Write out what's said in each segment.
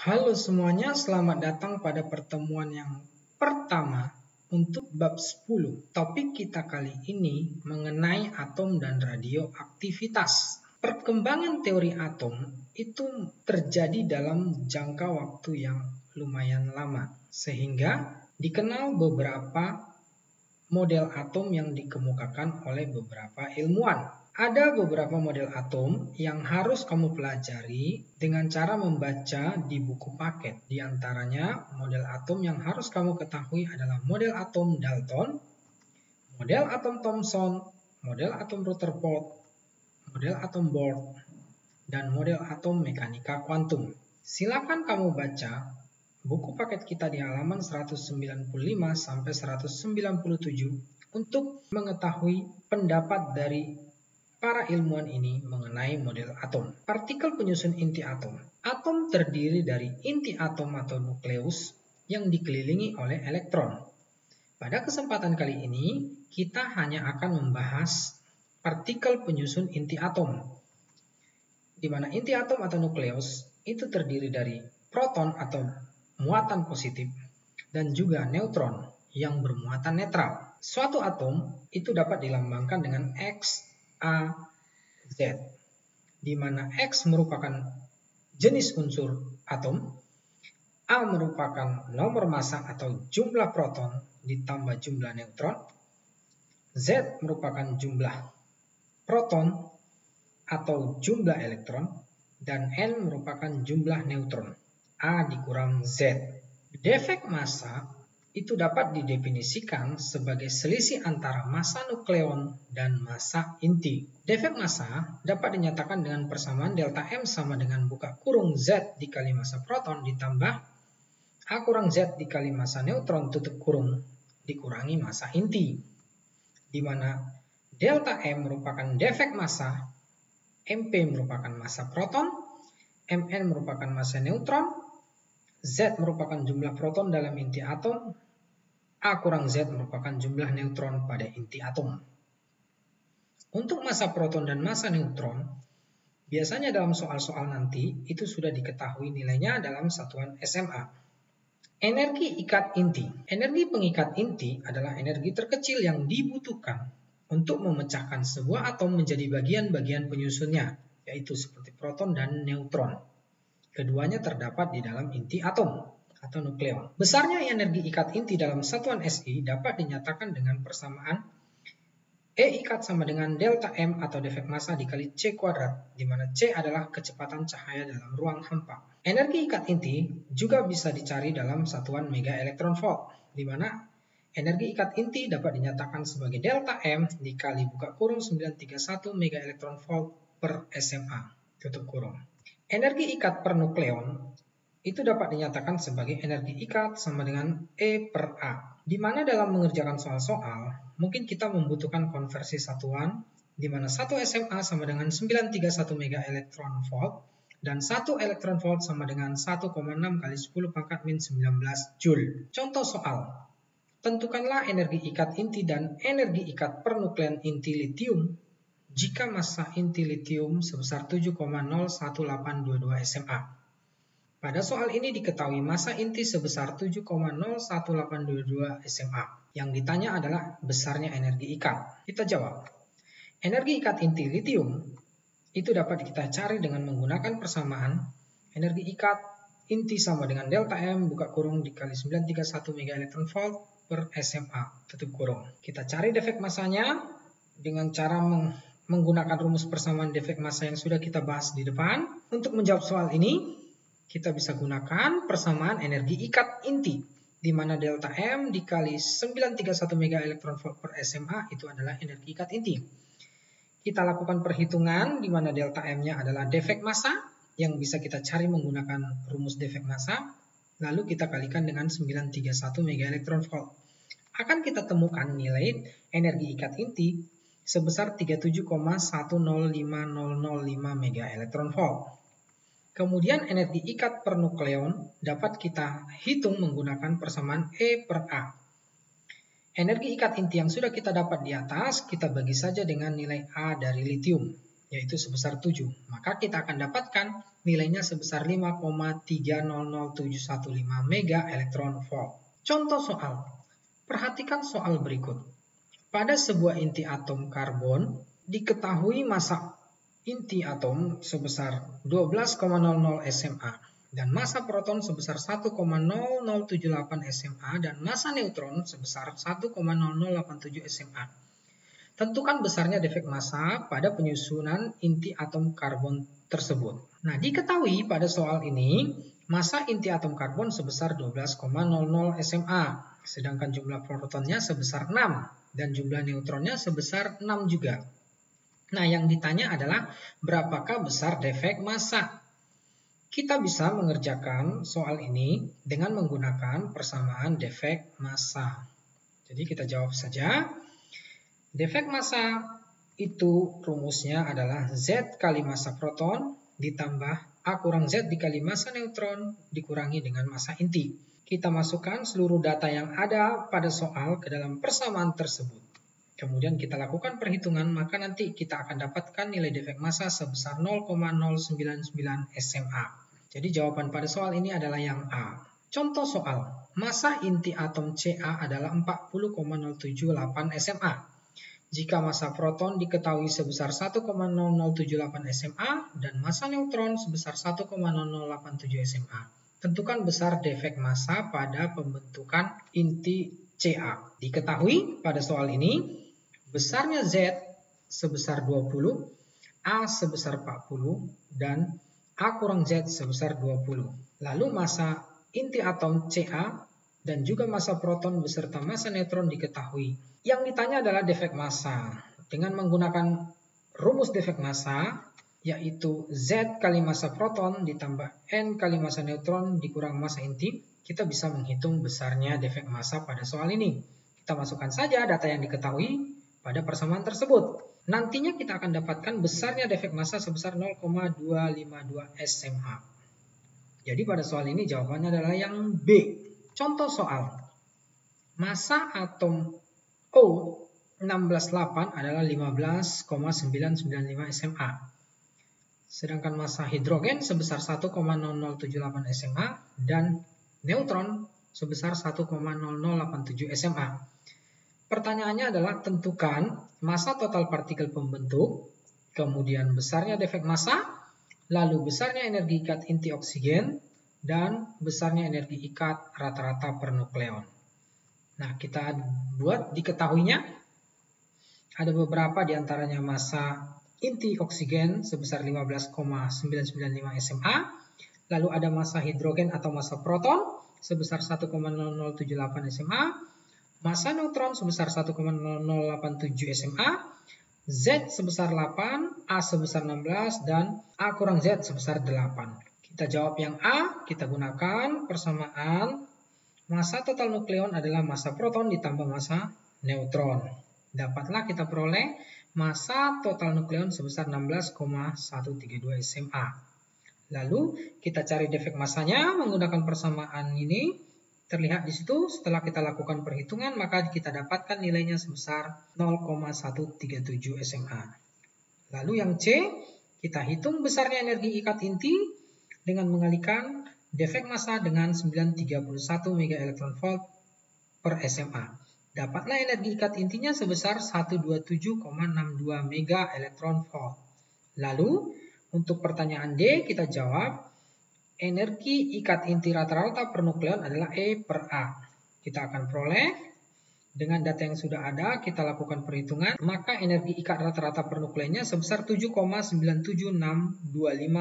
Halo semuanya, selamat datang pada pertemuan yang pertama untuk bab 10. Topik kita kali ini mengenai atom dan radioaktivitas. Perkembangan teori atom itu terjadi dalam jangka waktu yang lumayan lama, sehingga dikenal beberapa model atom yang dikemukakan oleh beberapa ilmuwan. Ada beberapa model atom yang harus kamu pelajari dengan cara membaca di buku paket. Di antaranya, model atom yang harus kamu ketahui adalah model atom Dalton, model atom Thomson, model atom Rutherford, model atom Bohr, dan model atom mekanika kuantum. Silakan kamu baca buku paket kita di halaman 195 sampai 197 untuk mengetahui pendapat dari para ilmuwan ini mengenai model atom. Partikel penyusun inti atom. Atom terdiri dari inti atom atau nukleus yang dikelilingi oleh elektron. Pada kesempatan kali ini, kita hanya akan membahas partikel penyusun inti atom, di mana inti atom atau nukleus itu terdiri dari proton atau muatan positif dan juga neutron yang bermuatan netral. Suatu atom itu dapat dilambangkan dengan X, A, Z, di mana X merupakan jenis unsur atom, A merupakan nomor massa atau jumlah proton ditambah jumlah neutron, Z merupakan jumlah proton atau jumlah elektron, dan N merupakan jumlah neutron, A dikurang Z. Defek massa itu dapat didefinisikan sebagai selisih antara massa nukleon dan massa inti. Defek massa dapat dinyatakan dengan persamaan delta M sama dengan buka kurung Z dikali massa proton ditambah A kurang Z dikali massa neutron tutup kurung dikurangi massa inti, di mana delta M merupakan defek massa, MP merupakan massa proton, Mn merupakan massa neutron, Z merupakan jumlah proton dalam inti atom, A kurang Z merupakan jumlah neutron pada inti atom. Untuk massa proton dan massa neutron, biasanya dalam soal-soal nanti itu sudah diketahui nilainya dalam satuan SMA. Energi ikat inti. Energi pengikat inti adalah energi terkecil yang dibutuhkan untuk memecahkan sebuah atom menjadi bagian-bagian penyusunnya, yaitu seperti proton dan neutron. Keduanya terdapat di dalam inti atom atau nukleon. Besarnya energi ikat inti dalam satuan SI dapat dinyatakan dengan persamaan E ikat sama dengan delta M atau defek massa dikali C kuadrat, di mana C adalah kecepatan cahaya dalam ruang hampa. Energi ikat inti juga bisa dicari dalam satuan mega elektron volt, di mana energi ikat inti dapat dinyatakan sebagai delta M dikali buka kurung 931 mega elektron volt per SMA, tutup kurung. Energi ikat per nukleon itu dapat dinyatakan sebagai energi ikat sama dengan E per A. Di mana dalam mengerjakan soal-soal, mungkin kita membutuhkan konversi satuan, di mana 1 SMA sama dengan 931 mega elektron volt, dan 1 elektron volt sama dengan 1,6 kali 10 pangkat min 19 Joule. Contoh soal, tentukanlah energi ikat inti dan energi ikat per nukleon inti litium jika massa inti litium sebesar 7,01822 SMA. Pada soal ini diketahui massa inti sebesar 7,01822 SMA. Yang ditanya adalah besarnya energi ikat. Kita jawab. Energi ikat inti litium itu dapat kita cari dengan menggunakan persamaan energi ikat inti sama dengan delta M buka kurung dikali 931 mega elektron volt per SMA tutup kurung. Kita cari defek massanya dengan cara menggunakan rumus persamaan defek massa yang sudah kita bahas di depan. Untuk menjawab soal ini, kita bisa gunakan persamaan energi ikat inti, di mana delta M dikali 931 mega elektron volt per SMA itu adalah energi ikat inti. Kita lakukan perhitungan di mana delta M-nya adalah defek massa yang bisa kita cari menggunakan rumus defek massa, lalu kita kalikan dengan 931 mega elektron volt. Akan kita temukan nilai energi ikat inti sebesar 37,105005 mega elektron volt. Kemudian energi ikat per nukleon dapat kita hitung menggunakan persamaan E per A. Energi ikat inti yang sudah kita dapat di atas, kita bagi saja dengan nilai A dari litium, yaitu sebesar 7. Maka kita akan dapatkan nilainya sebesar 5,300715 mega elektron volt. Contoh soal. Perhatikan soal berikut. Pada sebuah inti atom karbon, diketahui massa inti atom sebesar 12,00 SMA dan massa proton sebesar 1,0078 SMA dan massa neutron sebesar 1,0087 SMA. Tentukan besarnya defek massa pada penyusunan inti atom karbon tersebut. Nah, diketahui pada soal ini massa inti atom karbon sebesar 12,00 SMA, sedangkan jumlah protonnya sebesar 6 dan jumlah neutronnya sebesar 6 juga. Nah, yang ditanya adalah berapakah besar defek massa? Kita bisa mengerjakan soal ini dengan menggunakan persamaan defek massa. Jadi kita jawab saja. Defek massa itu rumusnya adalah Z kali massa proton ditambah A kurang Z dikali massa neutron dikurangi dengan massa inti. Kita masukkan seluruh data yang ada pada soal ke dalam persamaan tersebut. Kemudian kita lakukan perhitungan, maka nanti kita akan dapatkan nilai defek massa sebesar 0,099 SMA. Jadi jawaban pada soal ini adalah yang A. Contoh soal, massa inti atom Ca adalah 40,078 SMA. Jika massa proton diketahui sebesar 1,0078 SMA dan massa neutron sebesar 1,0087 SMA. Tentukan besar defek massa pada pembentukan inti Ca. Diketahui pada soal ini, besarnya Z sebesar 20, A sebesar 40, dan A kurang Z sebesar 20. Lalu massa inti atom Ca dan juga massa proton beserta massa neutron diketahui. Yang ditanya adalah defek massa. Dengan menggunakan rumus defek massa, yaitu Z kali massa proton ditambah N kali massa neutron dikurang massa inti, kita bisa menghitung besarnya defek massa pada soal ini. Kita masukkan saja data yang diketahui pada persamaan tersebut. Nantinya kita akan dapatkan besarnya defek massa sebesar 0,252 SMA. Jadi pada soal ini jawabannya adalah yang B. Contoh soal. Massa atom O168 adalah 15,995 SMA. Sedangkan massa hidrogen sebesar 1,0078 SMA dan neutron sebesar 1,0087 SMA. Pertanyaannya adalah tentukan massa total partikel pembentuk, kemudian besarnya defek massa, lalu besarnya energi ikat inti oksigen, dan besarnya energi ikat rata-rata per nukleon. Nah, kita buat diketahuinya. Ada beberapa diantaranya massa inti oksigen sebesar 15,995 SMA, lalu ada massa hidrogen atau massa proton sebesar 1,0078 SMA, massa neutron sebesar 1,0087 SMA, Z sebesar 8, A sebesar 16, dan A kurang Z sebesar 8. Kita jawab yang A, kita gunakan persamaan massa total nukleon adalah massa proton ditambah massa neutron. Dapatlah kita peroleh massa total nukleon sebesar 16,132 SMA. Lalu kita cari defek massanya menggunakan persamaan ini. Terlihat di situ setelah kita lakukan perhitungan maka kita dapatkan nilainya sebesar 0,137 SMA. Lalu yang C, kita hitung besarnya energi ikat inti dengan mengalihkan defek massa dengan 931 mega elektron volt per SMA. Dapatlah energi ikat intinya sebesar 127,62 mega elektron volt. Lalu untuk pertanyaan D kita jawab energi ikat inti rata-rata per nukleon adalah E per A. Kita akan peroleh dengan data yang sudah ada, kita lakukan perhitungan, maka energi ikat rata-rata per nukleonnya sebesar 7,97625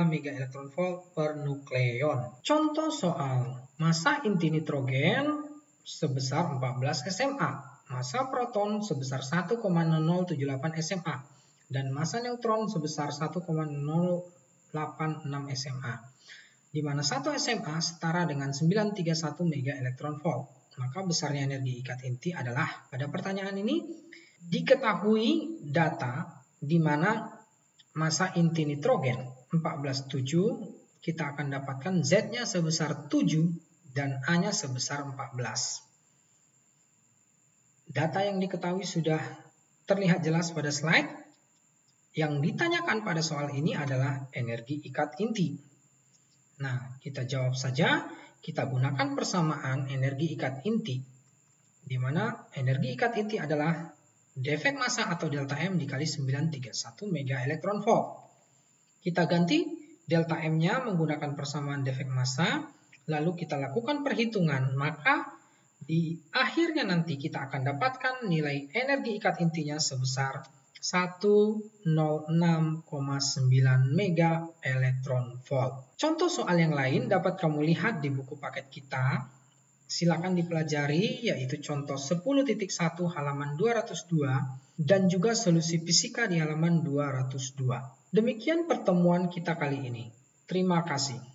mega elektron volt per nukleon. Contoh soal, massa inti nitrogen sebesar 14 SMA, massa proton sebesar 1,0078 SMA, dan massa neutron sebesar 1,086 SMA. Di mana 1 SMA setara dengan 931 mega elektron volt. Maka besarnya energi ikat inti adalah, pada pertanyaan ini diketahui data di mana massa inti nitrogen 14,7, kita akan dapatkan Z-nya sebesar 7 dan A-nya sebesar 14. Data yang diketahui sudah terlihat jelas pada slide. Yang ditanyakan pada soal ini adalah energi ikat inti. Nah, kita jawab saja. Kita gunakan persamaan energi ikat inti, di mana energi ikat inti adalah defek massa atau delta M dikali 931 mega elektron volt. Kita ganti delta M-nya menggunakan persamaan defek massa, lalu kita lakukan perhitungan, maka di akhirnya nanti kita akan dapatkan nilai energi ikat intinya sebesar 106,9 mega elektron volt. Contoh soal yang lain dapat kamu lihat di buku paket kita. Silakan dipelajari, yaitu contoh 10.1 halaman 202 dan juga solusi fisika di halaman 202. Demikian pertemuan kita kali ini. Terima kasih.